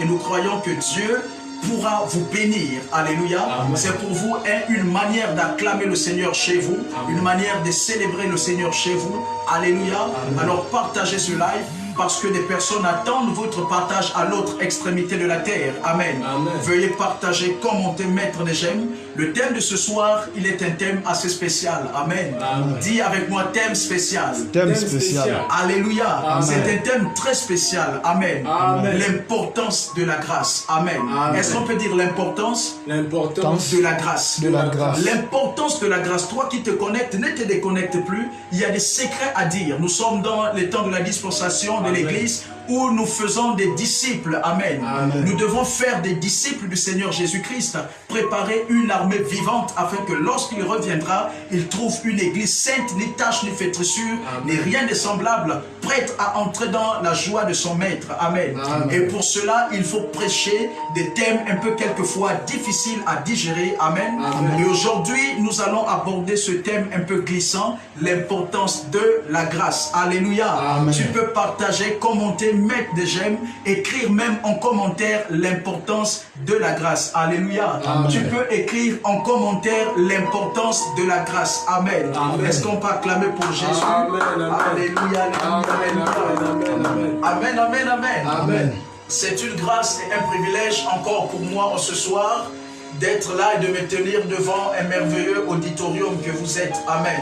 nous croyons que Dieu pourra vous bénir. Alléluia. C'est pour vous une manière d'acclamer le Seigneur chez vous, une manière de célébrer le Seigneur chez vous. Alléluia. Alors partagez ce live, parce que des personnes attendent votre partage à l'autre extrémité de la terre. Amen. Veuillez partager, commenter, mettre des j'aime. Le thème de ce soir, il est un thème assez spécial. Amen. Dis avec moi, thème spécial. Thème spécial. Alléluia. C'est un thème très spécial. Amen. L'importance de la grâce. Amen. Est-ce qu'on peut dire l'importance de la grâce? L'importance de la grâce. Toi qui te connectes, ne te déconnecte plus. Il y a des secrets à dire. Nous sommes dans les temps de la dispensation de l'Église, où nous faisons des disciples. Amen. Nous devons faire des disciples du Seigneur Jésus-Christ, préparer une armée vivante afin que lorsqu'il reviendra, il trouve une église sainte, ni tache, ni flétrissure, ni rien de semblable, prête à entrer dans la joie de son maître. Amen. Et pour cela, il faut prêcher des thèmes un peu quelquefois difficiles à digérer. Amen. Et aujourd'hui, nous allons aborder ce thème un peu glissant, l'importance de la grâce. Alléluia. Tu peux partager, commenter, mettre des j'aime, écrire même en commentaire l'importance de la grâce. Alléluia. Tu peux écrire en commentaire l'importance de la grâce. Amen. Est-ce qu'on peut acclamer pour Jésus? Alléluia. Amen, amen, amen. C'est une grâce et un privilège encore pour moi ce soir d'être là et de me tenir devant un merveilleux auditorium que vous êtes. Amen.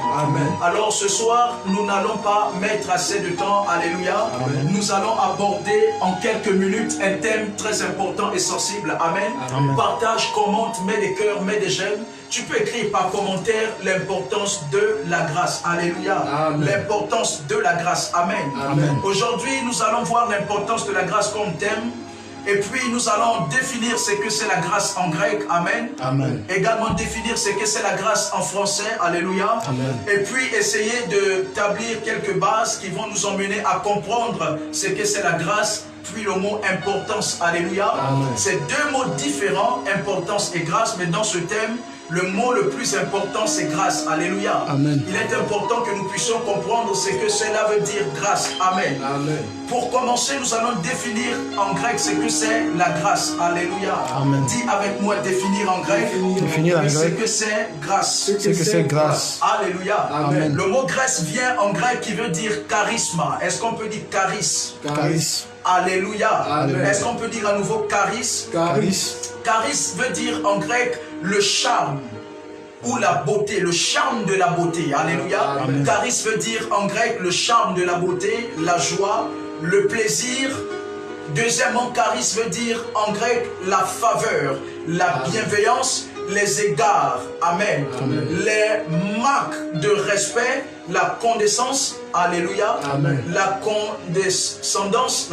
Alors ce soir, nous n'allons pas mettre assez de temps. Alléluia. Nous allons aborder en quelques minutes un thème très important et sensible. Amen. Partage, commente, mets des cœurs, mets des j'aime. Tu peux écrire par commentaire l'importance de la grâce. Alléluia. L'importance de la grâce. Amen. Aujourd'hui, nous allons voir l'importance de la grâce comme thème. Et puis nous allons définir ce que c'est la grâce en grec. Amen. Également définir ce que c'est la grâce en français. Alléluia. Et puis essayer d'établir quelques bases qui vont nous emmener à comprendre ce que c'est la grâce. Puis le mot importance. Alléluia. C'est deux mots différents, importance et grâce, mais dans ce thème, le mot le plus important, c'est grâce. Alléluia. Il est important que nous puissions comprendre ce que cela veut dire grâce. Amen. Pour commencer, nous allons définir en grec ce que c'est la grâce. Alléluia. Dis avec moi définir en grec. Ce que c'est grâce. Ce que c'est grâce. Alléluia. Le mot grâce vient en grec qui veut dire charisme. Est-ce qu'on peut dire charisme? Alléluia. Est-ce qu'on peut dire à nouveau charisme? Charisme veut dire en grec le charme ou la beauté, le charme de la beauté. Alléluia. Charisme veut dire en grec le charme de la beauté, la joie, le plaisir. Deuxièmement, charisme veut dire en grec la faveur, la bienveillance, les égards. Amen. Les marques de respect, la condescendance. Alléluia. La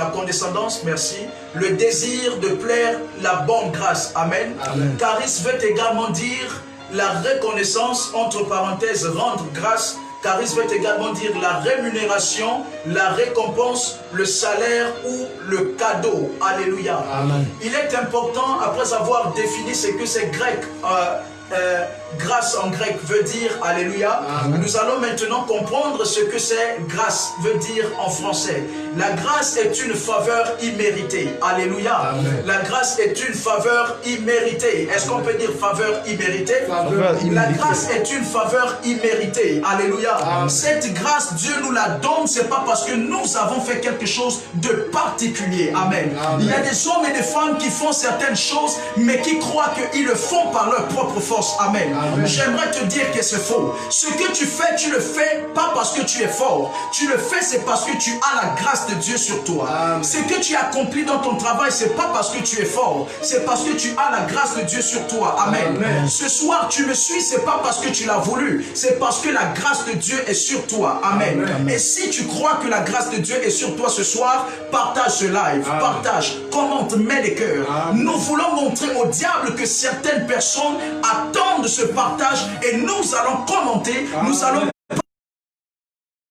condescendance, merci. Le désir de plaire, la bonne grâce. Amen. Charisme veut également dire la reconnaissance, entre parenthèses, rendre grâce. Charisme veut également dire la rémunération, la récompense, le salaire ou le cadeau. Alléluia. Il est important, après avoir défini ce que c'est grec, grâce en grec veut dire, alléluia, nous allons maintenant comprendre ce que c'est grâce veut dire en français. La grâce est une faveur imméritée. Alléluia. La grâce est une faveur imméritée. Est-ce qu'on peut dire faveur imméritée? La grâce est une faveur imméritée. Alléluia. Cette grâce, Dieu nous la donne, c'est pas parce que nous avons fait quelque chose de particulier. Amen. Il y a des hommes et des femmes qui font certaines choses, mais qui croient qu'ils le font par leur propre force. Amen. J'aimerais te dire que c'est faux. Ce que tu le fais pas parce que tu es fort. Tu le fais, c'est parce que tu as la grâce de Dieu sur toi. Ce que tu accomplis dans ton travail, c'est pas parce que tu es fort. C'est parce que tu as la grâce de Dieu sur toi. Amen. Ce soir, tu me suis, c'est pas parce que tu l'as voulu. C'est parce que la grâce de Dieu est sur toi. Amen. Et si tu crois que la grâce de Dieu est sur toi ce soir, partage ce live. Partage, commente, mets des cœurs. Nous voulons montrer au diable que certaines personnes attendent ce partage et nous allons commenter, nous allons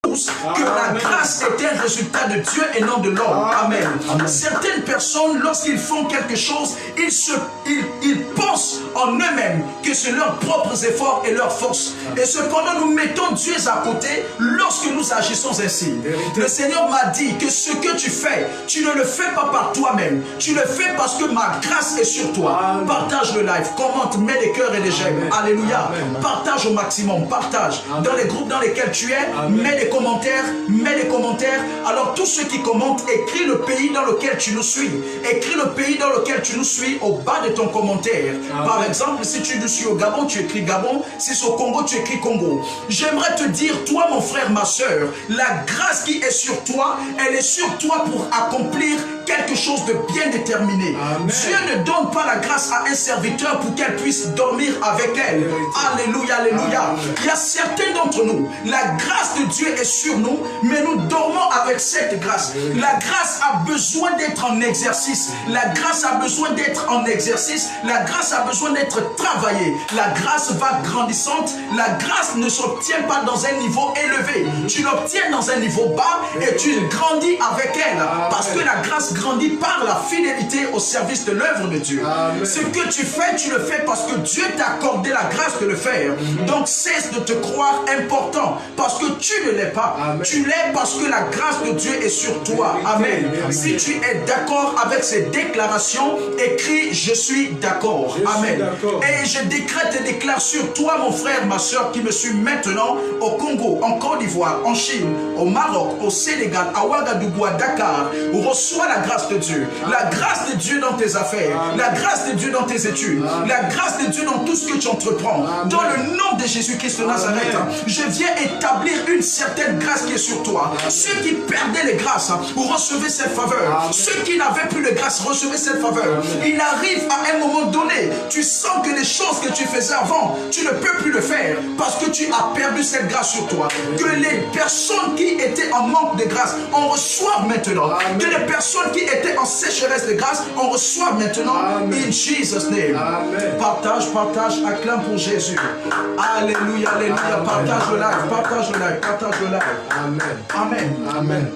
que la grâce est un résultat de Dieu et non de l'homme. Amen. Certaines personnes, lorsqu'ils font quelque chose, ils pensent en eux-mêmes que c'est leurs propres efforts et leurs forces. Et cependant, nous mettons Dieu à côté lorsque nous agissons ainsi. Le Seigneur m'a dit que ce que tu fais, tu ne le fais pas par toi-même. Tu le fais parce que ma grâce est sur toi. Amen. Partage le live, commente, mets des cœurs et des j'aime. Alléluia. Amen. Partage au maximum, partage. Amen. Dans les groupes dans lesquels tu es, amen, mets des commentaires, mets des commentaires. Alors tous ceux qui commentent, écris le pays dans lequel tu nous suis. Écris le pays dans lequel tu nous suis au bas de ton commentaire. Amen. Par exemple, si tu nous suis au Gabon, tu écris Gabon. Si c'est au Congo, tu écris Congo. J'aimerais te dire, toi mon frère, ma soeur, la grâce qui est sur toi, elle est sur toi pour accomplir quelque chose de bien déterminé. Amen. Dieu ne donne pas la grâce à un serviteur pour qu'elle puisse dormir avec elle. Alléluia, alléluia. Amen. Il y a certains d'entre nous, la grâce de Dieu est sur nous, mais nous dormons avec cette grâce. La grâce a besoin d'être en exercice. La grâce a besoin d'être en exercice. La grâce a besoin d'être travaillée. La grâce va grandissante. La grâce ne s'obtient pas dans un niveau élevé. Tu l'obtiens dans un niveau bas et tu grandis avec elle. Parce que la grâce grandit par la fidélité au service de l'œuvre de Dieu. Amen. Ce que tu fais, tu le fais parce que Dieu t'a accordé la grâce de le faire. Donc cesse de te croire important parce que tu ne l'es pas. Amen. Tu l'es parce que la grâce de Dieu est sur toi. Amen. Amen. Si tu es d'accord avec ces déclarations, écris je suis d'accord. Amen. Et je décrète et déclare sur toi mon frère, ma soeur qui me suit maintenant au Congo, en Côte d'Ivoire, en Chine, au Maroc, au Sénégal, à Ouagadougou, à Dakar, où reçois la grâce de Dieu. La grâce de Dieu dans tes affaires. La grâce de Dieu dans tes études. La grâce de Dieu dans tout ce que tu entreprends. Dans le nom de Jésus-Christ de Nazareth, je viens établir une certaine grâce qui est sur toi. Ceux qui perdaient les grâces, vous recevez cette faveur. Ceux qui n'avaient plus de grâce, recevez cette faveur. Il arrive à un moment donné, tu sens que les choses que tu faisais avant, tu ne peux plus le faire parce que tu as perdu cette grâce sur toi. Que les personnes qui étaient en manque de grâce en reçoivent maintenant. Que les personnes qui étaient en sécheresse de grâce en reçoivent maintenant. Amen. In Jesus' name. Amen. Partage, acclame pour Jésus. Alléluia, alléluia. Amen. Partage le live, partage le live, partage le live. Amen. Amen. Amen.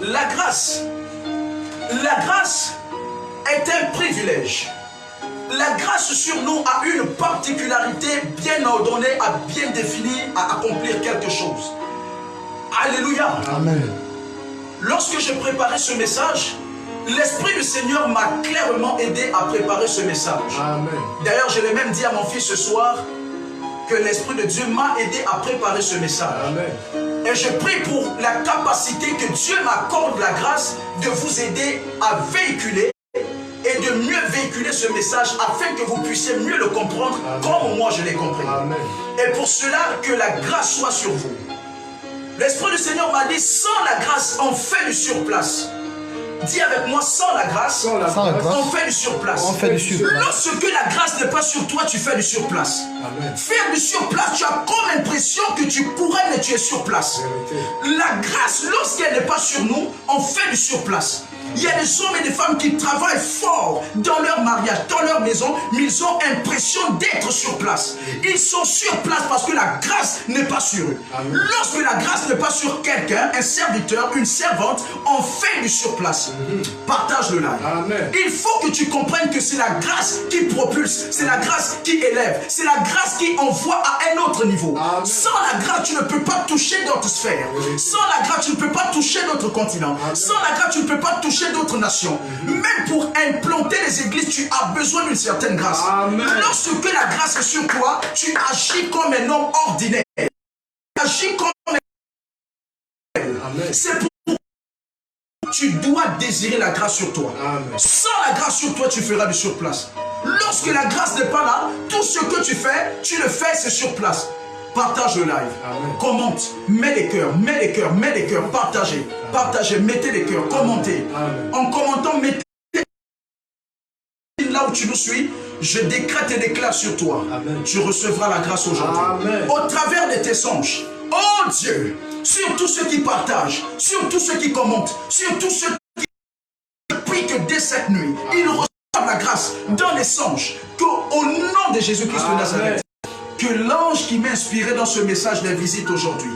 La grâce est un privilège. La grâce sur nous a une particularité bien ordonnée, bien définie, à accomplir quelque chose. Alléluia. Amen. Lorsque je préparais ce message, l'Esprit du Seigneur m'a clairement aidé à préparer ce message. D'ailleurs, je l'ai même dit à mon fils ce soir que l'Esprit de Dieu m'a aidé à préparer ce message. Amen. Et je prie pour la capacité que Dieu m'accorde la grâce de vous aider à véhiculer et de mieux véhiculer ce message afin que vous puissiez mieux le comprendre. Amen. Comme moi je l'ai compris. Amen. Et pour cela, que la grâce soit sur vous. L'Esprit du Seigneur m'a dit, sans la grâce, on fait du surplace. Dis avec moi, sans la grâce, on fait du surplace. Lorsque la grâce n'est pas sur toi, tu fais du surplace. Amen. Faire du surplace, tu as comme l'impression que tu pourrais, mais tu es sur place. La grâce, lorsqu'elle n'est pas sur nous, on fait du surplace. Il y a des hommes et des femmes qui travaillent fort dans leur mariage, dans leur maison, mais ils ont l'impression d'être sur place. Ils sont sur place parce que la grâce n'est pas sur eux. Amen. Lorsque la grâce n'est pas sur quelqu'un, un serviteur, une servante, on fait du surplace. Partage le live. Amen. Il faut que tu comprennes que c'est la grâce qui propulse, c'est la grâce qui élève, c'est la grâce qui envoie à un autre niveau. Amen. Sans la grâce, tu ne peux pas toucher d'autres sphères. Sans la grâce, tu ne peux pas toucher d'autres continents. Amen. Sans la grâce, tu ne peux pas toucher d'autres nations. Même pour implanter les églises, tu as besoin d'une certaine grâce. Amen. Lorsque la grâce est sur toi, tu agis comme un homme ordinaire. Tu agis comme un homme. C'est pour tu dois désirer la grâce sur toi. Amen. Sans la grâce sur toi, tu feras du surplace. Lorsque la grâce n'est pas là, tout ce que tu fais, c'est sur place. Partage le live. Amen. Commente, mets les cœurs, partagez, mettez les cœurs, commentez. Amen. En commentant, mettez là où tu nous suis, je décrète et déclare sur toi. Amen. Tu recevras la grâce aujourd'hui. Au travers de tes songes. Oh Dieu, sur tous ceux qui partagent, sur tous ceux qui commentent, sur tous ceux qui prient que dès cette nuit, ils reçoivent la grâce dans les songes. Qu'au nom de Jésus-Christ de Nazareth, que l'ange qui m'a inspiré dans ce message les visite aujourd'hui.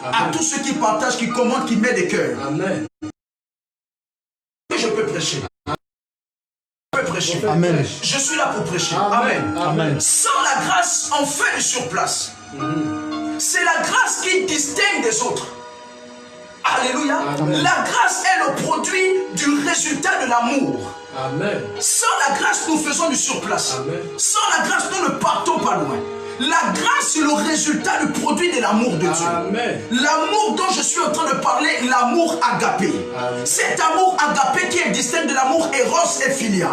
à tous ceux qui partagent, qui commentent, qui mettent des cœurs. Amen. Je peux prêcher. Je peux prêcher. Amen. Je suis là pour prêcher. Amen. Amen. Sans la grâce, on fait du surplace. C'est la grâce qui distingue des autres. Alléluia. Amen. La grâce est le produit du résultat de l'amour. Amen. Sans la grâce, nous faisons du surplace. Amen. Sans la grâce, nous ne partons pas loin. La grâce est le résultat du produit de l'amour de Dieu. Amen. L'amour dont je suis en train de parler, l'amour agapé. Amen. Cet amour agapé qui est distinct de l'amour éros et philia.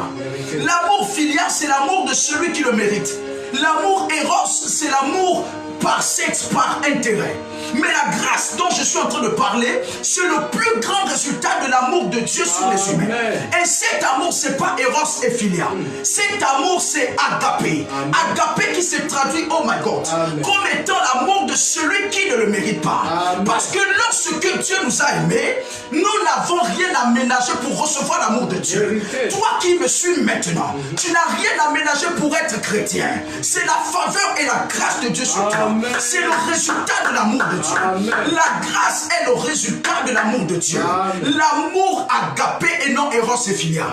L'amour philia, c'est l'amour de celui qui le mérite. L'amour éros, c'est l'amour par sexe, par intérêt. Mais la grâce dont je suis en train de parler, c'est le plus grand résultat de l'amour de Dieu sur les humains. Et cet amour, c'est pas Eros et Philia. Cet amour, c'est agapé. Agapé qui se traduit, oh my God, comme étant l'amour de celui qui ne le mérite pas. Parce que lorsque Dieu nous a aimés, nous n'avons rien aménagé pour recevoir l'amour de Dieu. Toi qui me suis maintenant, tu n'as rien aménagé pour être chrétien. C'est la faveur et la grâce de Dieu sur toi. C'est le résultat de l'amour de Dieu. Amen. La grâce est le résultat de l'amour de Dieu. L'amour agapé et non éros et philia.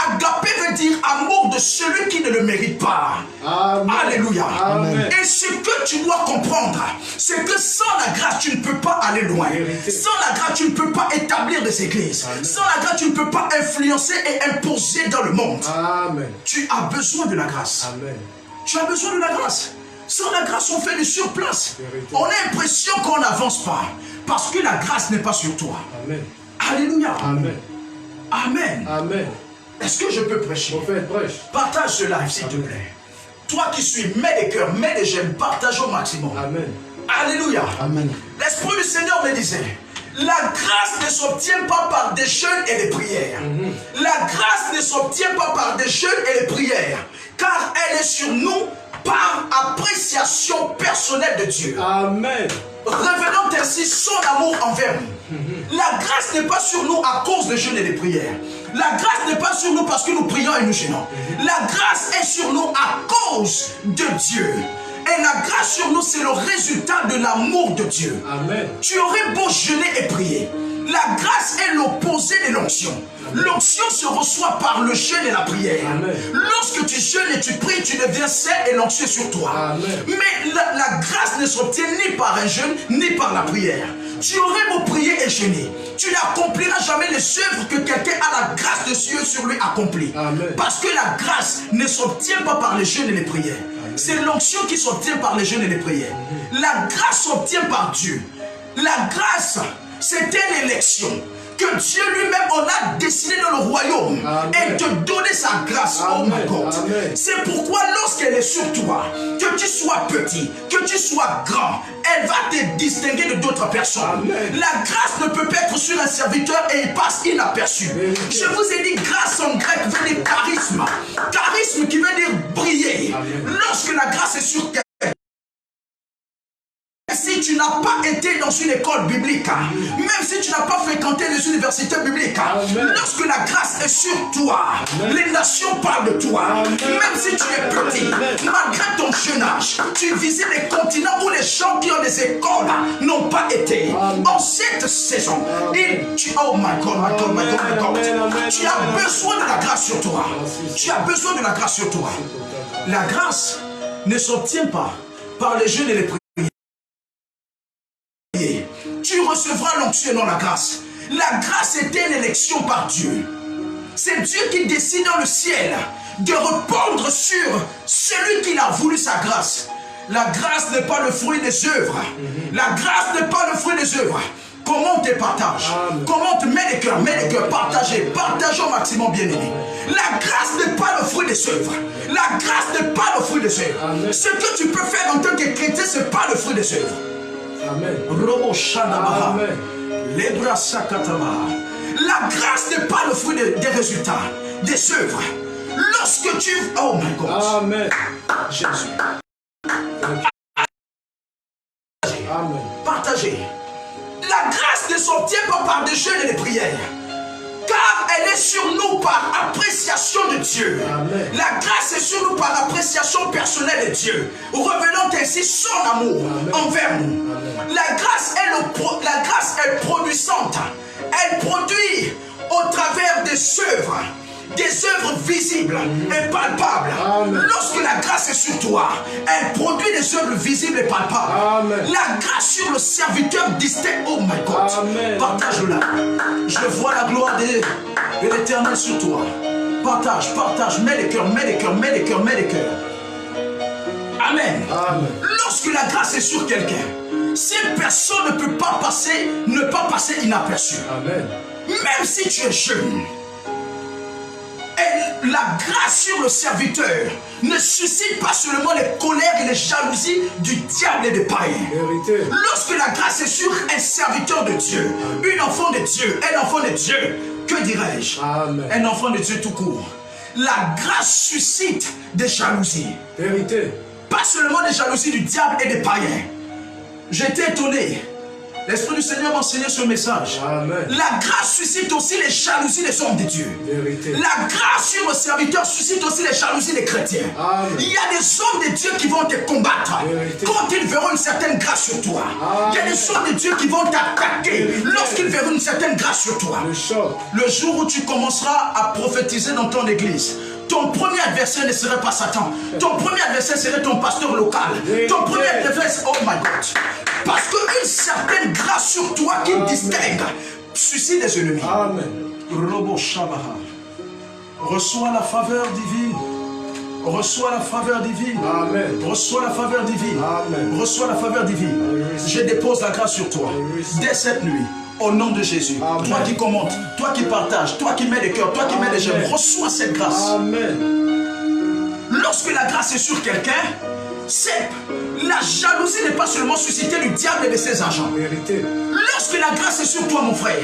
Agapé veut dire amour de celui qui ne le mérite pas. Amen. Alléluia. Amen. Et ce que tu dois comprendre, c'est que sans la grâce, tu ne peux pas aller loin. Sans la grâce, tu ne peux pas établir des églises. Sans la grâce, tu ne peux pas influencer et imposer dans le monde. Amen. Tu as besoin de la grâce. Amen. Tu as besoin de la grâce. Sans la grâce, on fait du surplace. On a l'impression qu'on n'avance pas. Parce que la grâce n'est pas sur toi. Amen. Alléluia. Amen. Amen. Amen. Est-ce que je peux prêcher? Prophète, prêche. Partage ce live, s'il te plaît. Toi qui suis, mets des cœurs, mets des j'aime, partage au maximum. Amen. Alléluia. Amen. L'Esprit du Seigneur me disait, la grâce ne s'obtient pas par des jeûnes et des prières. La grâce ne s'obtient pas par des jeûnes et des prières. Car elle est sur nous par appréciation personnelle de Dieu. Amen. Révélons ainsi son amour envers nous. La grâce n'est pas sur nous à cause des jeûnes et des prières. La grâce n'est pas sur nous parce que nous prions et nous jeûnons. La grâce est sur nous à cause de Dieu. Et la grâce sur nous, c'est le résultat de l'amour de Dieu. Amen. Tu aurais beau jeûner et prier. La grâce est l'opposé de l'onction. L'onction se reçoit par le jeûne et la prière. Amen. Lorsque tu jeûnes et tu pries, tu deviens saint et l'onction sur toi. Amen. Mais la grâce ne s'obtient ni par un jeûne, ni par la prière. Tu aurais beau prier et jeûner, tu n'accompliras jamais les œuvres que quelqu'un a la grâce de Dieu sur lui accompli. Amen. Parce que la grâce ne s'obtient pas par les jeûnes et les prières. C'est l'onction qui s'obtient par les jeûnes et les prières. La grâce s'obtient par Dieu. La grâce, c'était l'élection que Dieu lui-même en a décidé dans le royaume. Amen. Et te donner sa grâce. Amen. Oh my God. Amen. C'est pourquoi lorsqu'elle est sur toi, que tu sois petit, que tu sois grand, elle va te distinguer de d'autres personnes. Amen. La grâce ne peut pas être sur un serviteur et il passe inaperçu. Amen. Je vous ai dit, grâce en grec veut dire charisme. Charisme qui veut dire briller. Amen. Lorsque la grâce est sur quelqu'un, si tu n'as pas été dans une école biblique, même si tu n'as pas fréquenté les universités bibliques, Amen. lorsque la grâce est sur toi, Amen. les nations parlent de toi. Amen. Même si tu es petit, Amen. malgré ton jeune âge, tu visites les continents où les gens qui ont des écoles n'ont pas été. Amen. En cette saison, Amen. oh my God, my God, my God, my God. Amen. Amen. Tu as besoin de la grâce sur toi. Merci. Tu as besoin de la grâce sur toi. La grâce ne s'obtient pas par les jeûnes et les prières. Tu recevras l'onction dans la grâce. La grâce était une élection par Dieu. C'est Dieu qui décide dans le ciel de répondre sur celui qui a voulu sa grâce. La grâce n'est pas le fruit des œuvres. La grâce n'est pas le fruit des œuvres. Comment on te partage? Amen. Comment on te met les cœurs, partagez au maximum, bien-aimé. La grâce n'est pas le fruit des œuvres. La grâce n'est pas le fruit des œuvres. Amen. Ce que tu peux faire en tant que chrétien, ce n'est pas le fruit des œuvres. Amen. Robo Shadabaha. Amen. Lebra Sakataba. La grâce n'est pas le fruit des résultats, des œuvres. Lorsque tu... Oh my God. Amen. Jésus. Amen. Partagez. La grâce ne s'obtient pas par des jeûnes et des prières. Car elle est sur nous par appréciation de Dieu. Amen. La grâce est sur nous par appréciation personnelle de Dieu, révélant ainsi son amour envers nous. La grâce est produisante. Elle produit au travers des œuvres visibles et palpables. Amen. Lorsque la grâce est sur toi, elle produit des œuvres visibles et palpables. Amen. La grâce sur le serviteur distinct. Oh my God. Amen. Partage-la. Je vois la gloire de l'Éternel sur toi. Partage, partage. Mets les cœurs, mets les cœurs, mets les cœurs, mets les cœurs. Amen. Amen. Lorsque la grâce est sur quelqu'un, cette personne ne peut pas passer inaperçue. Amen. Même si tu es jeune, et la grâce sur le serviteur ne suscite pas seulement les colères et les jalousies du diable et des païens. Vérité. Lorsque la grâce est sur un serviteur de Dieu, une enfant de Dieu, un enfant de Dieu, que dirais-je? Amen. Un enfant de Dieu tout court. La grâce suscite des jalousies. Vérité. Pas seulement des jalousies du diable et des païens. J'étais étonné. L'Esprit du Seigneur m'a enseigné ce message. Amen. La grâce suscite aussi les jalousies des hommes de Dieu. Vérité. La grâce sur le serviteur suscite aussi les jalousies des chrétiens. Amen. Il y a des hommes de Dieu qui vont te combattre Vérité. quand ils verront une certaine grâce sur toi. Amen. Il y a des hommes de Dieu qui vont t'attaquer Vérité. lorsqu'ils verront une certaine grâce sur toi. Le choc. Le jour où tu commenceras à prophétiser dans ton église, ton premier adversaire ne serait pas Satan. Ton premier adversaire serait ton pasteur local. Vérité. Ton premier adversaire, oh my God. Parce qu'une certaine grâce sur toi qui distingue suscite des ennemis. Amen. Robo Shabaha. Reçois la faveur divine. Reçois la faveur divine. Amen. Reçois la faveur divine. Amen. Reçois la faveur divine. Je dépose la grâce sur toi. Dès cette nuit, au nom de Jésus. Amen. Toi qui commentes, toi qui partages, toi qui mets les cœurs, toi qui mets les j'aime, Amen. reçois cette grâce. Amen. Lorsque la grâce est sur quelqu'un, la jalousie n'est pas seulement suscitée du diable et de ses agents. Vérité. Lorsque la grâce est sur toi, mon frère,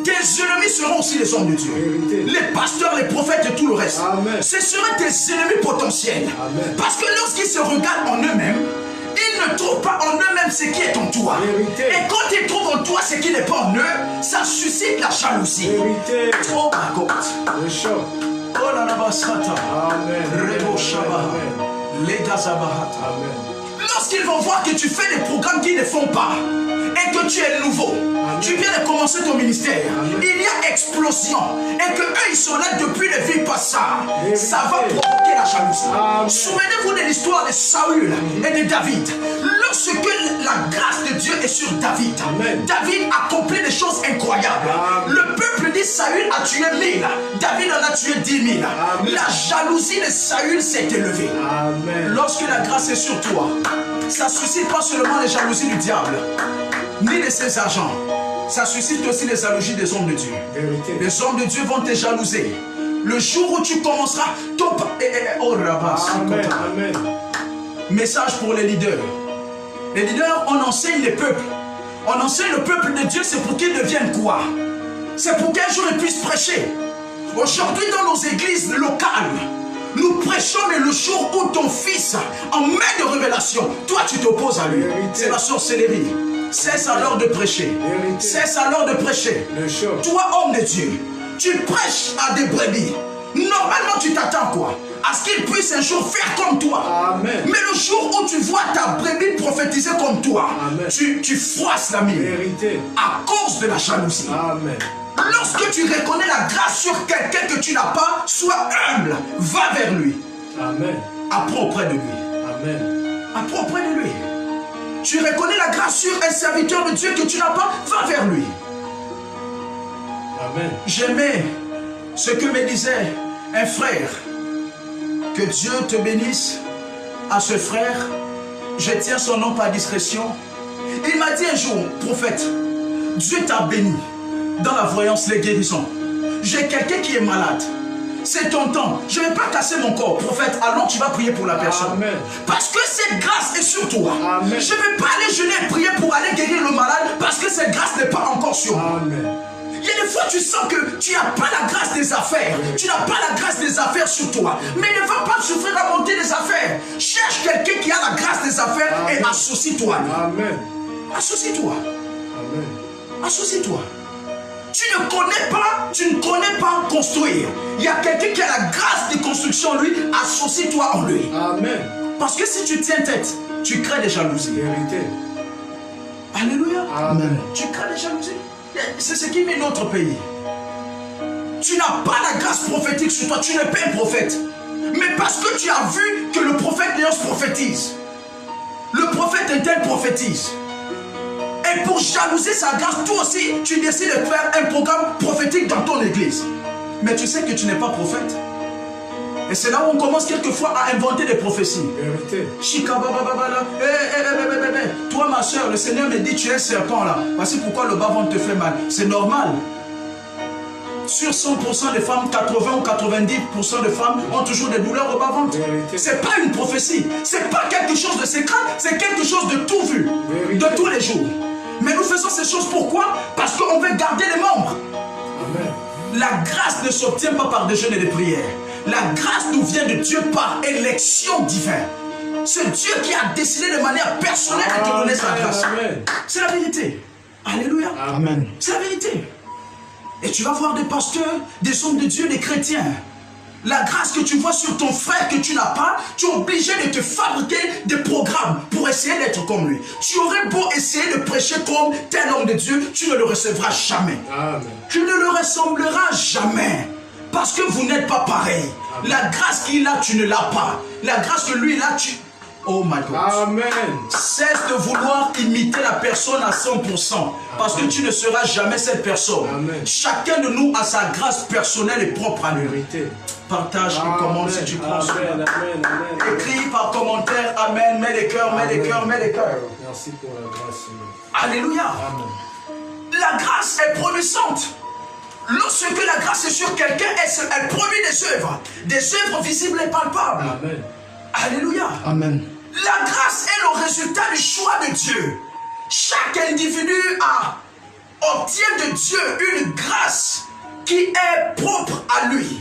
tes ennemis seront aussi les hommes de Dieu. Vérité. Les pasteurs, les prophètes et tout le reste. Amen. Ce seraient tes ennemis potentiels. Amen. Parce que lorsqu'ils se regardent en eux-mêmes, ils ne trouvent pas en eux-mêmes ce qui est en toi. Vérité. Et quand ils trouvent en toi ce qui n'est pas en eux, ça suscite la jalousie. Vérité. Oh my God. Le choc. Oh la la basata. Amen. Rebo Shabbat. Amen. Les Gazabahata. Amen. Lorsqu'ils vont voir que tu fais des programmes qu'ils ne font pas et que tu es nouveau, tu viens de commencer ton ministère, il y a explosion et que eux ils sont là depuis les vies passées, ça va provoquer la jalousie. Souvenez-vous de l'histoire de Saül et de David. Lorsque la grâce de Dieu est sur David, Amen. David accomplit des choses incroyables. Amen. Le peuple dit Saül a tué 1000, David en a tué 10 000. Amen. La jalousie de Saül s'est élevée. Amen. Lorsque la grâce est sur toi, ça suscite pas seulement les jalousies du diable, ni de ses agents. Ça suscite aussi les jalousies des hommes de Dieu. Vérité. Les hommes de Dieu vont te jalouser. Le jour où tu commenceras, oh Rabba, Amen. Amen. message pour les leaders. Les leaders, on enseigne les peuples. On enseigne le peuple de Dieu, c'est pour qu'ils deviennent quoi? C'est pour qu'un jour ils puissent prêcher. Aujourd'hui, dans nos églises locales, nous prêchons, mais le jour où ton fils en main de révélation, toi tu t'opposes à lui. C'est la sorcellerie. Cesse alors de prêcher. Vérité. Cesse alors de prêcher. Le choc. Toi, homme de Dieu, tu prêches à des brebis. Normalement, tu t'attends quoi? À ce qu'ils puissent un jour faire comme toi. Amen. Mais le jour où tu vois ta brebis prophétiser comme toi, Amen. tu froisses la mine Vérité. à cause de la jalousie. Amen. Lorsque tu reconnais la grâce sur quelqu'un que tu n'as pas, sois humble, va vers lui, Amen. apprends auprès de lui. Amen. Apprends auprès de lui. Tu reconnais la grâce sur un serviteur de Dieu que tu n'as pas, va vers lui. Amen. J'aimais ce que me disait un frère. Que Dieu te bénisse à ce frère. Je tiens son nom par discrétion. Il m'a dit un jour, prophète, Dieu t'a béni dans la voyance, les guérisons. J'ai quelqu'un qui est malade. C'est ton temps. Je ne vais pas casser mon corps. Prophète, allons, tu vas prier pour la personne. Amen. Parce que cette grâce est sur toi. Amen. Je ne vais pas aller jeûner et prier pour aller guérir le malade parce que cette grâce n'est pas encore sur moi. Amen. Il y a des fois tu sens que tu n'as pas la grâce des affaires. Tu n'as pas la grâce des affaires sur toi. Mais ne va pas souffrir la montée des affaires. Cherche quelqu'un qui a la grâce des affaires. Amen. Et associe-toi. Amen. Associe-toi. Amen. Associe-toi. Tu ne connais pas construire. Il y a quelqu'un qui a la grâce de construction en lui, associe-toi en lui. Amen. Parce que si tu tiens tête, tu crées des jalousies. Vérité. Alléluia. Amen. Tu crées des jalousies. C'est ce qui met notre pays. Tu n'as pas la grâce prophétique sur toi, tu n'es pas un prophète. Mais parce que tu as vu que le prophète Léon prophétise, le prophète interne prophétise. Et pour jalouser sa grâce, toi aussi, tu décides de faire un programme prophétique dans ton église. Mais tu sais que tu n'es pas prophète. Et c'est là où on commence quelquefois à inventer des prophéties. Vérité. Toi, ma soeur, le Seigneur me dit tu es un serpent là. Voici pourquoi le bas-ventre te fait mal. C'est normal. Sur 100% des femmes, 80 ou 90% de femmes ont toujours des douleurs au bas-ventre. C'est pas une prophétie. C'est pas quelque chose de secret. C'est quelque chose de tout vu. Vérité. De tous les jours. Mais nous faisons ces choses pourquoi? Parce qu'on veut garder les membres. Amen. La grâce ne s'obtient pas par des jeûnes et des prières. La grâce nous vient de Dieu par élection divine. C'est Dieu qui a décidé de manière personnelle de te donner sa grâce. C'est la vérité. Alléluia. Amen. C'est la vérité. Et tu vas voir des pasteurs, des hommes de Dieu, des chrétiens. La grâce que tu vois sur ton frère que tu n'as pas, tu es obligé de te fabriquer des programmes pour essayer d'être comme lui. Tu aurais beau essayer de prêcher comme tel homme de Dieu, tu ne le recevras jamais. Amen. Tu ne le ressembleras jamais. Parce que vous n'êtes pas pareil. Amen. La grâce qu'il a, tu ne l'as pas. La grâce que lui, il a, tu... Oh my God. Amen. Cesse de vouloir imiter la personne à 100%. Parce que tu ne seras jamais cette personne. Amen. Chacun de nous a sa grâce personnelle et propre à lui. Vérité. Partage et commente si tu crois. Amen. Amen. Écris par commentaire. Amen. Mets les cœurs, mets les cœurs, mets les cœurs. Merci pour la grâce, Seigneur. Alléluia. Amen. La grâce est produisante. Lorsque la grâce est sur quelqu'un, elle produit des œuvres visibles et palpables. Amen. Alléluia. Amen. La grâce est le résultat du choix de Dieu. Chaque individu obtient de Dieu une grâce qui est propre à lui.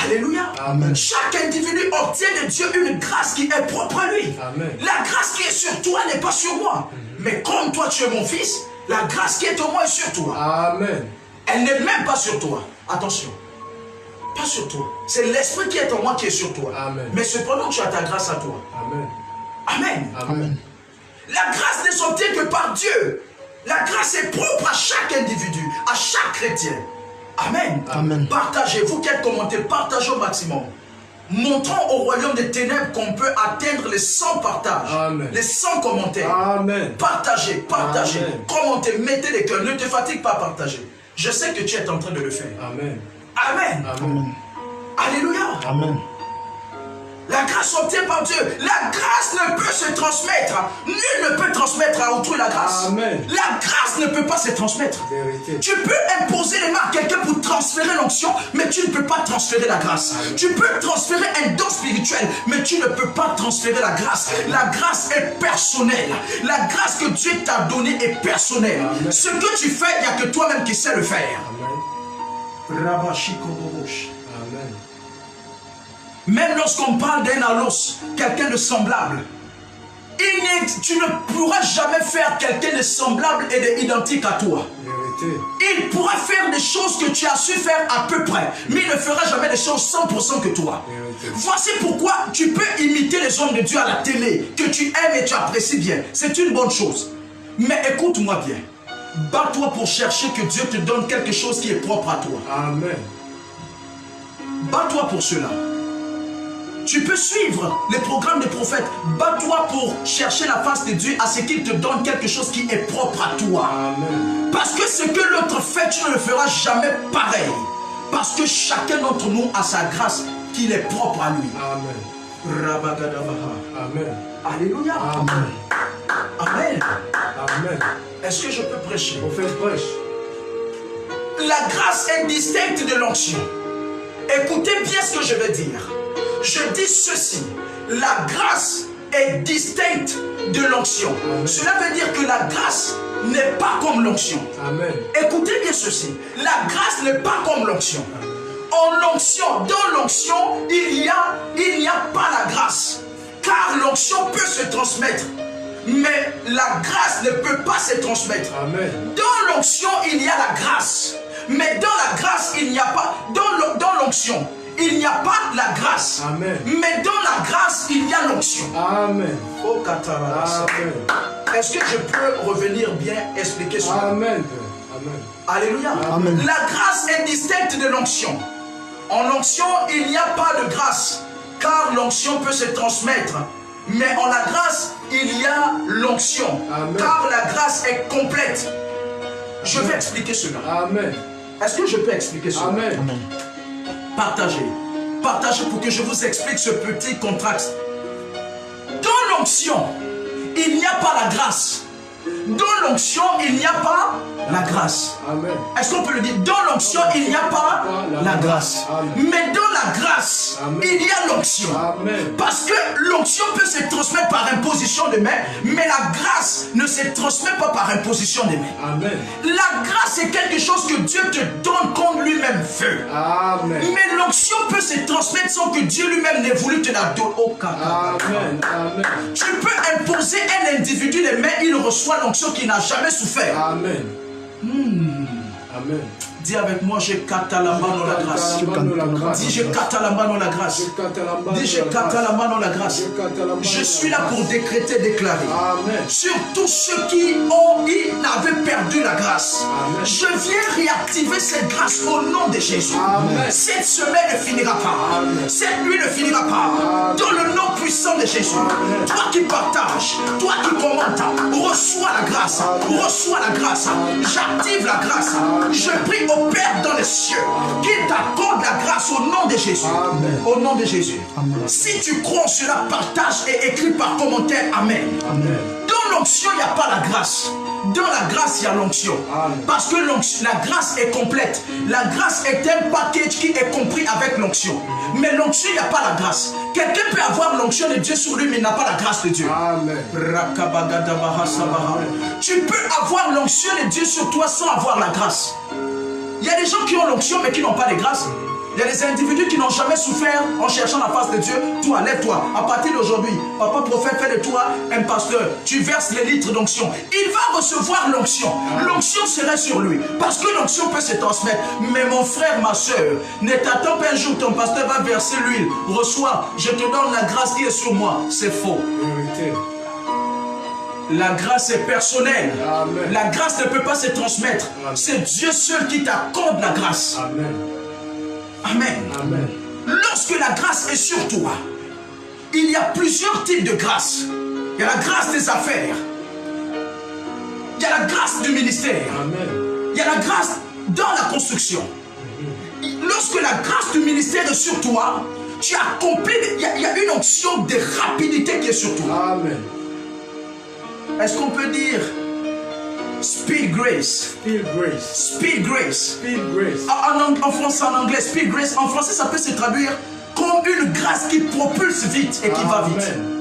Alléluia. Amen. Chaque individu obtient de Dieu une grâce qui est propre à lui. Amen. La grâce qui est sur toi n'est pas sur moi. Mais comme toi tu es mon fils, la grâce qui est en moi est sur toi. Amen. Elle n'est même pas sur toi. Attention. Pas sur toi. C'est l'esprit qui est en moi qui est sur toi. Amen. Mais cependant, tu as ta grâce à toi. Amen. Amen. Amen. La grâce ne s'obtient que par Dieu. La grâce est propre à chaque individu, à chaque chrétien. Amen. Amen. Partagez. Vous qui êtes commentés, partagez au maximum. Montrons au royaume des ténèbres qu'on peut atteindre les 100 partages, Amen. les 100 commentaires. Amen. Partagez, partagez, Amen. commentez, mettez les cœurs. Ne te fatigue pas à partager. Je sais que tu es en train de le faire. Amen. Amen. Amen. Alléluia. Amen. La grâce s'obtient par Dieu. La grâce ne peut se transmettre. Nul ne peut transmettre à autrui la grâce. Amen. La grâce ne peut pas se transmettre. Vérité. Tu peux imposer les mains à quelqu'un pour transférer l'onction, mais tu ne peux pas transférer la grâce. Tu peux transférer un don spirituel, mais tu ne peux pas transférer la grâce. La grâce est personnelle. La grâce que Dieu t'a donnée est personnelle. Amen. Ce que tu fais, il n'y a que toi-même qui sais le faire. Amen. Rabashikobobosh. Amen. Même lorsqu'on parle d'un alos, quelqu'un de semblable, tu ne pourras jamais faire quelqu'un de semblable et d'identique à toi. Vérité. Il pourra faire des choses que tu as su faire à peu près, mais il ne fera jamais des choses 100% que toi. Vérité. Voici pourquoi tu peux imiter les hommes de Dieu à la télé, que tu aimes et tu apprécies bien. C'est une bonne chose. Mais écoute-moi bien. Bats-toi pour chercher que Dieu te donne quelque chose qui est propre à toi. Amen. Bats-toi pour cela. Tu peux suivre les programmes des prophètes. Bats-toi pour chercher la face de Dieu à ce qu'il te donne quelque chose qui est propre à toi. Amen. Parce que ce que l'autre fait, tu ne le feras jamais pareil. Parce que chacun d'entre nous a sa grâce qui est propre à lui. Amen. Rabagadabaha. Amen. Alléluia. Amen. Amen. Amen. Est-ce que je peux prêcher? Prophète prêche. La grâce est distincte de l'onction. Écoutez bien ce que je vais dire. Je dis ceci. La grâce est distincte de l'onction. Cela veut dire que la grâce n'est pas comme l'onction. Amen. Écoutez bien ceci. La grâce n'est pas comme l'onction. En l'onction, dans l'onction, il n'y a pas la grâce. Car l'onction peut se transmettre. mais la grâce ne peut pas se transmettre. Amen. Dans l'onction, il y a la grâce. Mais dans la grâce, il n'y a pas. Dans l'onction, il n'y a pas la grâce. Amen. Mais dans la grâce, il y a l'onction. Amen. Oh, Katarabas. Amen. Est-ce que je peux revenir bien expliquer cela? Amen. Amen. Alléluia. Amen. La grâce est distincte de l'onction. En onction, il n'y a pas de grâce, car l'onction peut se transmettre. Mais en la grâce, il y a l'onction, car la grâce est complète. Je vais expliquer cela. Amen. Est-ce que je peux expliquer cela? Amen. Amen. Partagez. Partagez pour que je vous explique ce petit contraste. Dans l'onction, il n'y a pas la grâce. Dans l'onction, il n'y a pas la grâce. Amen. Est-ce qu'on peut le dire? Dans l'onction, il n'y a pas la grâce. Amen. Mais dans la grâce, Amen. il y a l'onction. Amen. Parce que l'onction peut se transmettre par imposition de main, mais la grâce ne se transmet pas par imposition de main. Amen. La grâce est quelque chose que Dieu te donne comme lui-même veut. Amen. Mais l'onction peut se transmettre sans que Dieu lui-même n'ait voulu te la donner. Oh, Amen. Amen. tu peux imposer un individu les mains, il reçoit l'onction qui n'a jamais souffert. Amen. Amen. Dis avec moi, je capte la main dans la grâce. Dis, je capte la main dans la grâce. Dis, je capte la main dans la grâce. Je suis là pour décréter, déclarer. Amen. Sur tous ceux qui avaient perdu la grâce. Amen. Je viens réactiver cette grâce au nom de Jésus. Amen. Cette semaine ne finira pas. Amen. Cette nuit ne finira pas. Amen. Dans le nom puissant de Jésus. Amen. Toi qui partages, toi qui commentes, reçois la grâce. Amen. Reçois la grâce. J'active la grâce. Amen. Je prie au Père dans les cieux qu'il t'accorde la grâce au nom de Jésus. Amen. Au nom de Jésus. Amen. Si tu crois en cela, partage et écris par commentaire. Amen. Amen. Dans l'onction, il n'y a pas la grâce. Dans la grâce, il y a l'onction. Amen. Parce que la grâce est complète. La grâce est un package qui est compris avec l'onction. Mais l'onction, il n'y a pas la grâce. Quelqu'un peut avoir l'onction de Dieu sur lui, mais il n'a pas la grâce de Dieu. Amen. Tu peux avoir l'onction de Dieu sur toi sans avoir la grâce. Il y a des gens qui ont l'onction mais qui n'ont pas de grâce. Il y a des individus qui n'ont jamais souffert en cherchant la face de Dieu. Toi, lève-toi. À partir d'aujourd'hui, papa prophète, fais de toi un pasteur. Tu verses les litres d'onction. Il va recevoir l'onction. L'onction sera sur lui. Parce que l'onction peut se transmettre. Mais mon frère, ma soeur, ne t'attends pas un jour ton pasteur va verser l'huile. Reçois, je te donne la grâce qui est sur moi. C'est faux. Vérité. La grâce est personnelle. Amen. La grâce ne peut pas se transmettre. Amen. C'est Dieu seul qui t'accorde la grâce. Amen. Amen. Amen. Lorsque la grâce est sur toi, il y a plusieurs types de grâce. Il y a la grâce des affaires. Il y a la grâce du ministère. Amen. Il y a la grâce dans la construction. Lorsque la grâce du ministère est sur toi, tu accomplis, il y a une onction de rapidité qui est sur toi. Amen. Est-ce qu'on peut dire speed grace? Speed grace. Speed grace. Speed grace. En français, en anglais, speed grace. En français, ça peut se traduire comme une grâce qui propulse vite et qui va vite. Amen.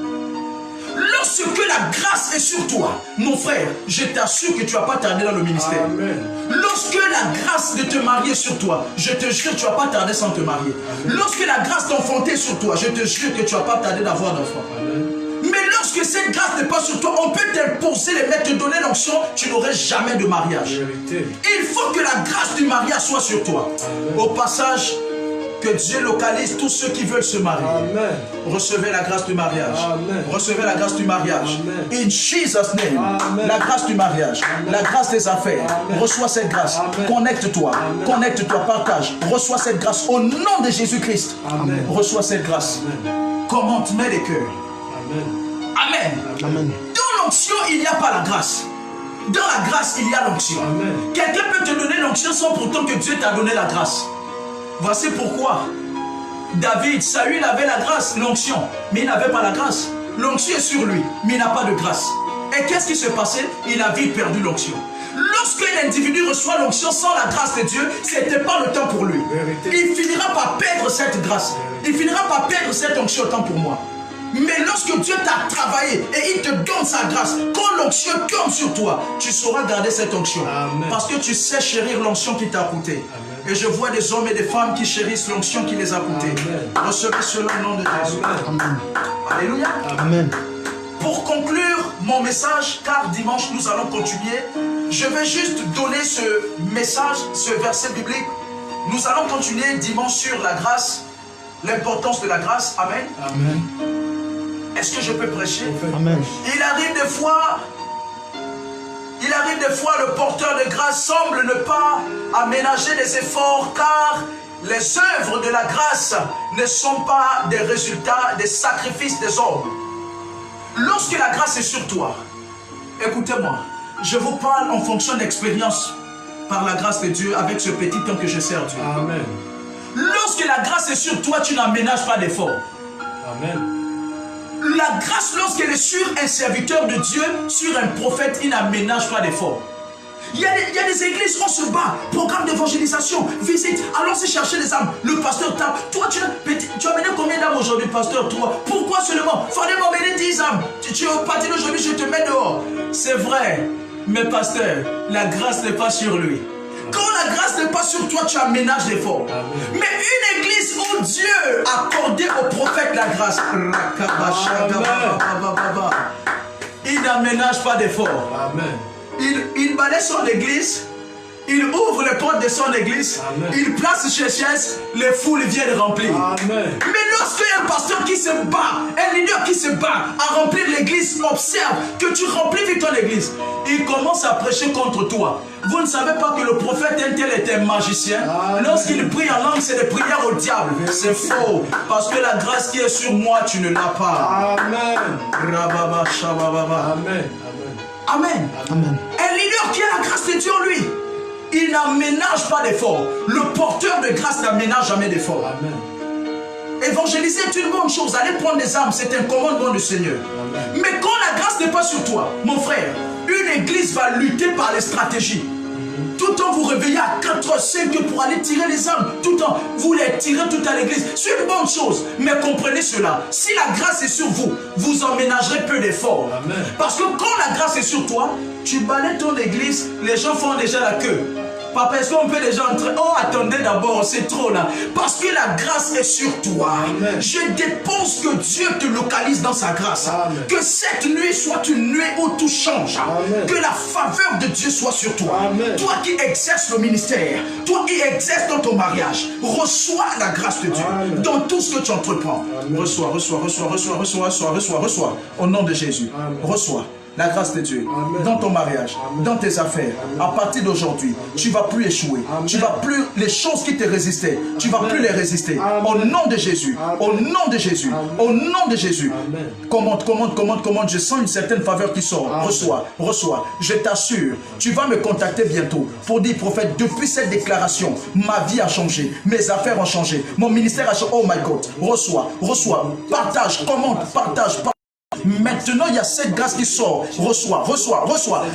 Lorsque la grâce est sur toi, mon frère, je t'assure que tu ne vas pas tarder dans le ministère. Amen. Lorsque la grâce de te marier sur toi, je te jure que tu ne vas pas tarder sans te marier. Amen. Lorsque la grâce d'enfanter sur toi, je te jure que tu ne vas pas tarder d'avoir d'enfant. Amen. Mais lorsque cette grâce n'est pas sur toi, on peut t'imposer les mains, te donner l'onction, tu n'aurais jamais de mariage. Vérité. Il faut que la grâce du mariage soit sur toi. Amen. Au passage, que Dieu localise tous ceux qui veulent se marier. Amen. Recevez la grâce du mariage. Amen. Recevez la grâce du mariage. Amen. In Jesus' name. Amen. La grâce du mariage. Amen. La grâce des affaires. Amen. Reçois cette grâce. Amen. Connecte-toi. Amen. Connecte-toi. Partage. Reçois cette grâce au nom de Jésus-Christ. Amen. Reçois cette grâce. Amen. Comment mets les cœurs. Amen. Amen. Amen. Dans l'onction, il n'y a pas la grâce. Dans la grâce, il y a l'onction. Amen. Quelqu'un peut te donner l'onction sans pourtant que Dieu t'a donné la grâce. Voici pourquoi David, Saül avait la grâce, l'onction, mais il n'avait pas la grâce. L'onction est sur lui, mais il n'a pas de grâce. Et qu'est-ce qui s'est passé? Il a vite perdu l'onction. Lorsqu'un individu reçoit l'onction sans la grâce de Dieu, ce n'était pas le temps pour lui. Vérité. Il finira par perdre cette grâce. Il finira par perdre cette onction autant pour moi. Mais lorsque Dieu t'a travaillé et il te donne sa grâce, quand l'onction tombe sur toi, tu sauras garder cette onction. Amen. Parce que tu sais chérir l'onction qui t'a coûté. Amen. Et je vois des hommes et des femmes qui chérissent l'onction qui les a coûtés. Amen. Recevez cela au nom de Jésus. Amen. Amen. Alléluia. Amen. Pour conclure mon message, car dimanche nous allons continuer. Je vais juste donner ce message, ce verset biblique. Nous allons continuer dimanche sur la grâce, l'importance de la grâce. Amen. Amen. Est-ce que je peux prêcher? Amen. Il arrive des fois, le porteur de grâce semble ne pas aménager des efforts, car les œuvres de la grâce ne sont pas des résultats des sacrifices des hommes. Lorsque la grâce est sur toi, écoutez-moi, je vous parle en fonction d'expérience par la grâce de Dieu avec ce petit temps que je sers Dieu. Amen. Lorsque la grâce est sur toi, tu n'aménages pas d'efforts. Amen. La grâce, lorsqu'elle est sur un serviteur de Dieu, sur un prophète, il n'aménage pas d'efforts. Il y a des églises où on se bat, programme d'évangélisation, visite, allons-y chercher les âmes. Le pasteur tape. Toi, tu as mené combien d'âmes aujourd'hui, pasteur? Toi, pourquoi seulement? Fallait m'emmener 10 âmes. Tu es au parti d'aujourd'hui, je te mets dehors. C'est vrai, mais pasteur, la grâce n'est pas sur lui. Quand la grâce n'est pas sur toi, tu aménages d'efforts. Mais une église où Dieu a accordé au prophète la grâce, il n'aménage pas d'efforts. Amen. Il balaie son église, il ouvre les portes de son église, Amen. il place ses chaises, les foules viennent remplir. Amen. Mais lorsqu'il y a un pasteur qui se bat, un leader qui se bat à remplir l'église, observe que tu remplis vite ton église, il commence à prêcher contre toi. Vous ne savez pas que le prophète un tel était un magicien? Lorsqu'il prie en langue, c'est des prières au diable. C'est faux. Parce que la grâce qui est sur moi, tu ne l'as pas. Amen. Amen. Amen. Amen. Un leader qui a la grâce de Dieu en lui, il n'aménage pas d'efforts. Le porteur de grâce n'aménage jamais d'efforts. Amen. Évangéliser est une bonne chose. Aller prendre des âmes, c'est un commandement du Seigneur. Amen. Mais quand la grâce n'est pas sur toi, mon frère, une église va lutter par les stratégies. Tout le temps vous réveillez à 4h, 5h pour aller tirer les âmes. Tout le temps, vous les tirez tout à l'église. C'est une bonne chose. Mais comprenez cela. Si la grâce est sur vous, vous emménagerez peu d'efforts. Parce que quand la grâce est sur toi, tu balayes ton église, les gens font déjà la queue. Papa, est-ce qu'on peut déjà entrer? Oh, attendez d'abord, c'est trop là. Parce que la grâce est sur toi. Amen. Je dépose que Dieu te localise dans sa grâce. Amen. Que cette nuit soit une nuit où tout change. Amen. Que la faveur de Dieu soit sur toi. Amen. Toi qui exerces le ministère, toi qui exerces dans ton mariage, reçois la grâce de Dieu. Amen. Dans tout ce que tu entreprends. Amen. Reçois. Au nom de Jésus. Amen. Reçois la grâce de Dieu. Amen. Dans ton mariage, Amen. dans tes affaires. Amen. À partir d'aujourd'hui, tu ne vas plus échouer. Amen. Tu vas plus, les choses qui te résistaient, tu ne vas Amen. plus les résister. Amen. Au nom de Jésus. Amen. Au nom de Jésus. Amen. Au nom de Jésus. Amen. Commande. Je sens une certaine faveur qui sort. Amen. Reçois. Je t'assure, tu vas me contacter bientôt pour dire, prophète, depuis cette déclaration, ma vie a changé, mes affaires ont changé, mon ministère a changé. Oh my God. Reçois. Partage, partage. Maintenant, il y a cette grâce qui sort. Reçois.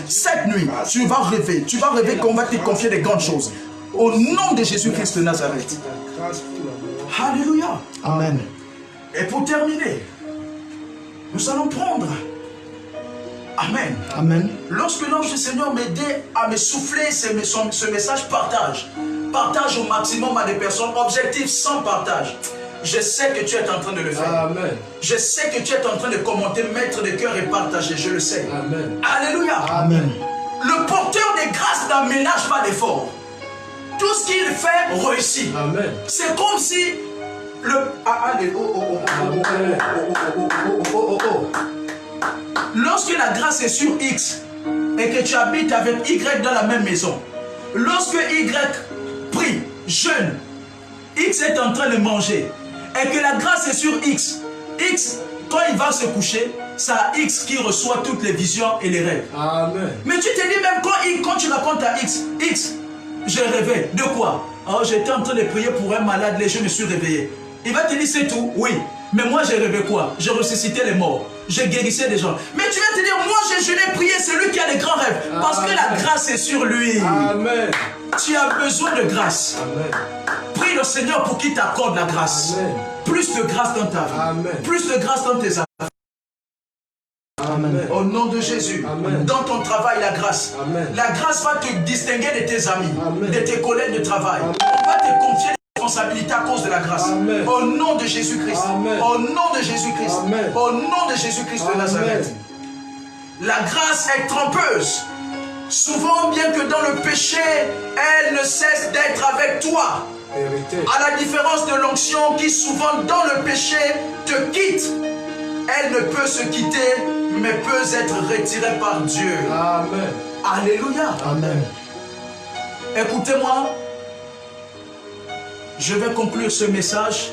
Cette nuit, tu vas rêver qu'on va te confier des grandes choses. Au nom de Jésus-Christ de Nazareth. Alléluia. Amen. Et pour terminer, nous allons prendre. Amen. Amen. Lorsque l'ange du Seigneur m'aidait à me souffler ce message, partage. Partage au maximum à des personnes. Objectif sans partage. Je sais que tu es en train de le faire. Amen. Je sais que tu es en train de commenter, mettre des cœurs et partager. Je le sais. Amen. Alléluia. Amen. Le porteur des grâces n'aménage pas d'efforts. Tout ce qu'il fait réussit. Amen. C'est comme si Lorsque la grâce est sur X et que tu habites avec Y dans la même maison, lorsque Y prie, jeûne, X est en train de manger et que la grâce est sur X, quand il va se coucher, c'est à X qui reçoit toutes les visions et les rêves. Amen. Mais tu te dis même quand tu racontes à X, j'ai rêvé. De quoi? Oh, j'étais en train de prier pour un malade, je me suis réveillé. Il va te dire c'est tout? Oui. Mais moi j'ai rêvé quoi? J'ai ressuscité les morts. J'ai guérissé des gens. Mais tu vas te dire, moi j'ai jeûné, prié, c'est lui qui a les grands rêves. Parce que la grâce est sur lui. Amen. Tu as besoin de grâce. Amen. Prie le Seigneur pour qu'il t'accorde la grâce. Amen. Plus de grâce dans ta vie. Amen. Plus de grâce dans tes affaires. Amen. Au nom de Jésus. Amen. Dans ton travail, la grâce. Amen. La grâce va te distinguer de tes amis, Amen. de tes collègues de travail. Amen. On va te confier des responsabilités à cause de la grâce. Amen. Au nom de Jésus-Christ. Amen. Au nom de Jésus-Christ. Amen. Au nom de Jésus-Christ de Amen. Nazareth. La grâce est trompeuse. Souvent, bien que dans le péché, elle ne cesse d'être avec toi. Vérité. À la différence de l'onction qui souvent dans le péché te quitte. Elle ne peut se quitter, mais peut être retirée par Dieu. Amen. Alléluia. Amen. Écoutez-moi. Je vais conclure ce message.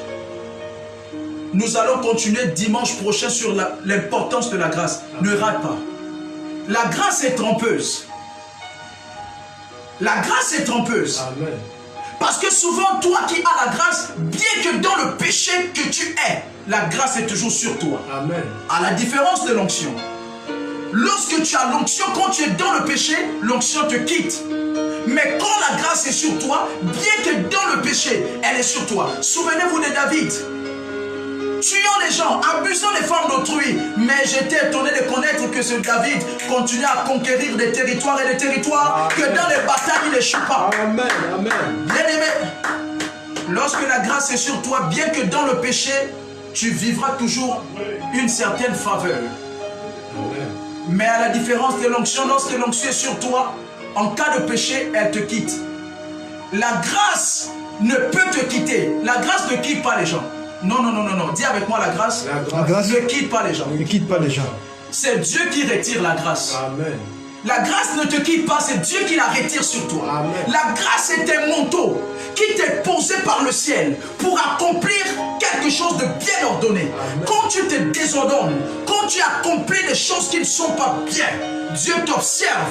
Nous allons continuer dimanche prochain sur l'importance de la grâce. Ne rate pas. La grâce est trompeuse. La grâce est trompeuse. Amen. Parce que souvent, toi qui as la grâce, bien que dans le péché que tu es, la grâce est toujours sur toi. Amen. À la différence de l'onction. Lorsque tu as l'onction, quand tu es dans le péché, l'onction te quitte. Mais quand la grâce est sur toi, bien que dans le péché, elle est sur toi. Souvenez-vous de David. Tuant les gens, abusant les femmes d'autrui. Mais j'étais étonné de connaître que ce David continuait à conquérir des territoires et des territoires, que dans les batailles, il n'échoue pas. Amen. Amen. Bien-aimé, lorsque la grâce est sur toi, bien que dans le péché, tu vivras toujours une certaine faveur. Amen. Mais à la différence de l'onction, lorsque l'onction est sur toi, en cas de péché, elle te quitte. La grâce ne peut te quitter. La grâce ne quitte pas les gens. Non, non, non, non, non. Dis avec moi, la grâce, La grâce. ne quitte pas les gens. Ne quitte pas les gens. C'est Dieu qui retire la grâce. Amen. La grâce ne te quitte pas, c'est Dieu qui la retire sur toi. Amen. La grâce est un manteau qui t'est posé par le ciel pour accomplir quelque chose de bien ordonné. Amen. Quand tu te désordonnes, quand tu accomplis des choses qui ne sont pas bien, Dieu t'observe.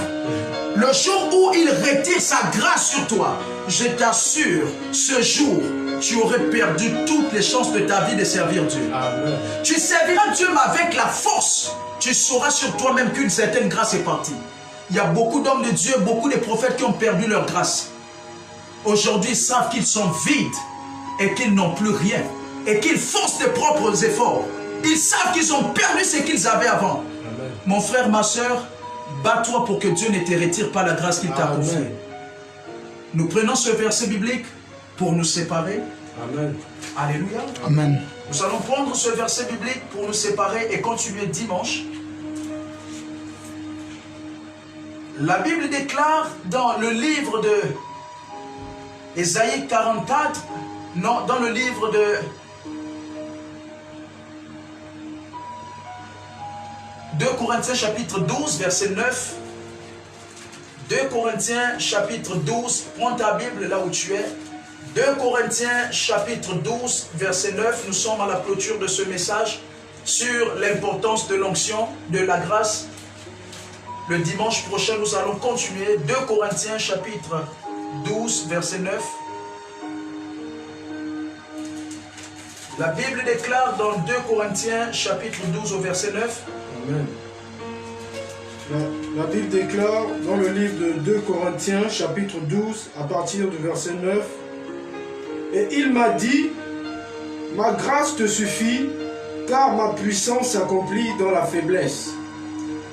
Le jour où il retire sa grâce sur toi, je t'assure, ce jour, tu aurais perdu toutes les chances de ta vie de servir Dieu. Amen. Tu serviras Dieu, mais avec la force. Tu sauras sur toi-même qu'une certaine grâce est partie. Il y a beaucoup d'hommes de Dieu, beaucoup de prophètes qui ont perdu leur grâce. Aujourd'hui, ils savent qu'ils sont vides et qu'ils n'ont plus rien. Et qu'ils forcent leurs propres efforts. Ils savent qu'ils ont perdu ce qu'ils avaient avant. Amen. Mon frère, ma soeur, bats-toi pour que Dieu ne te retire pas la grâce qu'il t'a Amen. confiée. Nous prenons ce verset biblique pour nous séparer. Amen. Alléluia. Amen. Nous allons prendre ce verset biblique pour nous séparer et continuer dimanche. La Bible déclare dans le livre de Ésaïe 44, non, dans le livre de « 2 Corinthiens chapitre 12, verset 9. 2 Corinthiens chapitre 12, prends ta Bible là où tu es. 2 Corinthiens chapitre 12, verset 9, nous sommes à la clôture de ce message sur l'importance de l'onction, de la grâce. Le dimanche prochain, nous allons continuer. 2 Corinthiens chapitre 12, verset 9. La Bible déclare dans 2 Corinthiens chapitre 12 au verset 9. Amen. La Bible déclare dans le livre de 2 Corinthiens, chapitre 12, à partir du verset 9. Et il m'a dit, ma grâce te suffit, car ma puissance s'accomplit dans la faiblesse.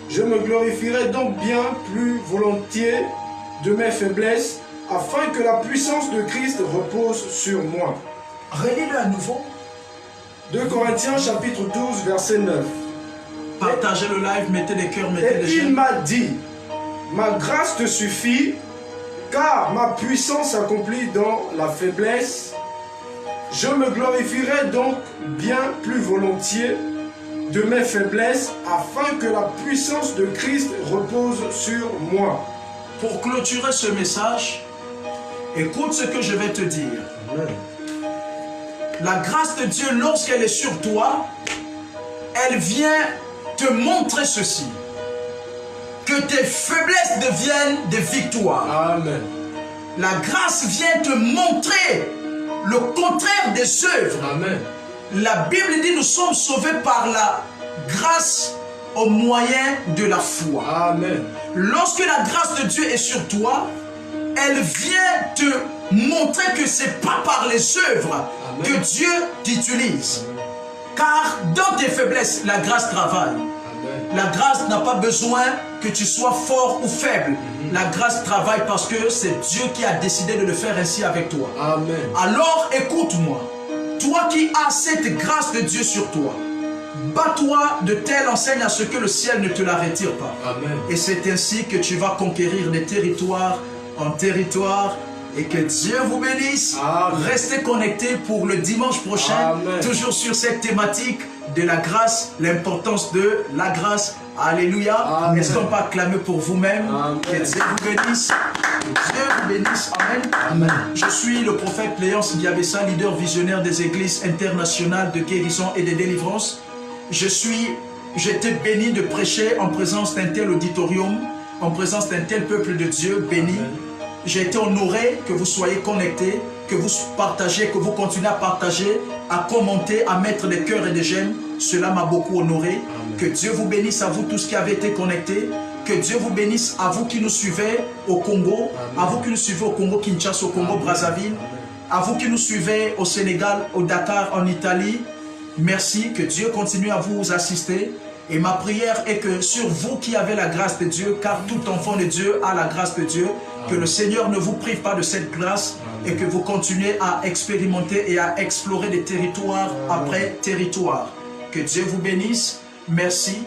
Je me glorifierai donc bien plus volontiers de mes faiblesses, afin que la puissance de Christ repose sur moi. Relis-le à nouveau. 2 Corinthiens, chapitre 12, verset 9. Partagez le live, mettez des cœurs, mettez Et des il j'aime. m'a dit, ma grâce te suffit, car ma puissance s'accomplit dans la faiblesse. Je me glorifierai donc bien plus volontiers de mes faiblesses, afin que la puissance de Christ repose sur moi. Pour clôturer ce message, écoute ce que je vais te dire. Amen. La grâce de Dieu, lorsqu'elle est sur toi, elle vient te montrer ceci. Que tes faiblesses deviennent des victoires. Amen. La grâce vient te montrer le contraire des œuvres. Amen. La Bible dit nous sommes sauvés par la grâce au moyen de la foi. Amen. Lorsque la grâce de Dieu est sur toi, elle vient te montrer que ce n'est pas par les œuvres Amen. que Dieu t'utilise. Car dans tes faiblesses, la grâce travaille. Amen. La grâce n'a pas besoin que tu sois fort ou faible. La grâce travaille parce que c'est Dieu qui a décidé de le faire ainsi avec toi. Amen. Alors écoute-moi, toi qui as cette grâce de Dieu sur toi, Bats-toi de telle enseigne à ce que le ciel ne te la retire pas. Amen. Et c'est ainsi que tu vas conquérir de territoire en territoire. Et que Dieu vous bénisse. Amen. Restez connectés pour le dimanche prochain. Amen. Toujours sur cette thématique de la grâce, l'importance de la grâce. Alléluia. Amen. Est-ce qu'on peut acclamer pour vous-même? Amen. Que Dieu vous bénisse. Que Dieu vous bénisse. Amen. Amen. Je suis le prophète Léonce Diabessa, leader visionnaire des églises internationales de guérison et de délivrance. J'étais béni de prêcher en présence d'un tel auditorium, en présence d'un tel peuple de Dieu béni. Amen. J'ai été honoré que vous soyez connectés, que vous partagez, que vous continuez à partager, à commenter, à mettre des cœurs et des j'aime. Cela m'a beaucoup honoré. Amen. Que Dieu vous bénisse à vous tous qui avez été connectés. Que Dieu vous bénisse à vous qui nous suivez au Congo, Amen. à vous qui nous suivez au Congo Kinshasa, au Congo Amen. Brazzaville, à vous qui nous suivez au Sénégal, au Dakar, en Italie. Merci, que Dieu continue à vous assister. Et ma prière est que sur vous qui avez la grâce de Dieu, car tout enfant de Dieu a la grâce de Dieu, que le Seigneur ne vous prive pas de cette grâce et que vous continuez à expérimenter et à explorer des territoires après territoire. Que Dieu vous bénisse. Merci.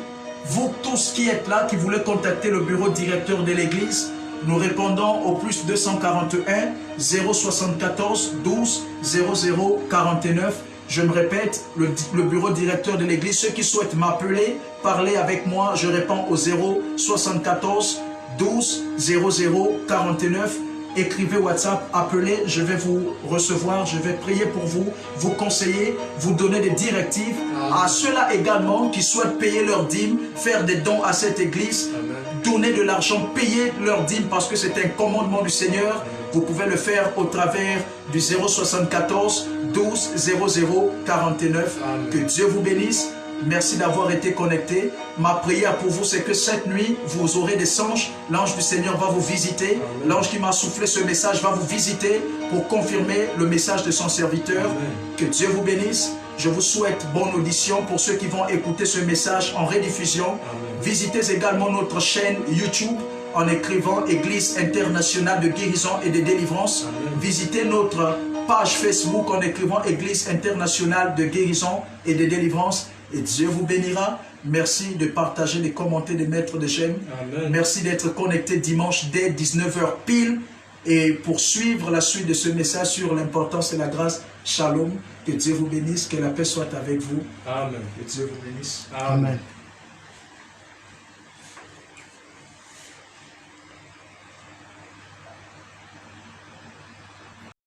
Vous tous qui êtes là, qui voulez contacter le bureau directeur de l'église, nous répondons au plus 241 074 12 00 49. Je me répète, le bureau directeur de l'église, ceux qui souhaitent m'appeler, parler avec moi, je réponds au 074 12 00 49. Écrivez WhatsApp, appelez, je vais vous recevoir, je vais prier pour vous, vous conseiller, vous donner des directives. À ceux-là également qui souhaitent payer leur dîme, faire des dons à cette église, Amen. donner de l'argent, payer leur dîme parce que c'est un commandement du Seigneur. Vous pouvez le faire au travers du 074 12 00 49. Amen. Que Dieu vous bénisse. Merci d'avoir été connecté. Ma prière pour vous, c'est que cette nuit, vous aurez des anges. L'ange du Seigneur va vous visiter. L'ange qui m'a soufflé ce message va vous visiter pour confirmer le message de son serviteur. Amen. Que Dieu vous bénisse. Je vous souhaite bonne audition pour ceux qui vont écouter ce message en rediffusion. Amen. Visitez également notre chaîne YouTube en écrivant Église internationale de guérison et de délivrance. Amen. Visitez notre page Facebook en écrivant Église internationale de guérison et de délivrance. Et Dieu vous bénira. Merci de partager, de commenter, de mettre des j'aime. Amen. Merci d'être connecté dimanche dès 19h pile. Et pour suivre la suite de ce message sur l'importance et la grâce, shalom. Que Dieu vous bénisse, que la paix soit avec vous. Amen. Que Dieu vous bénisse. Amen. Amen.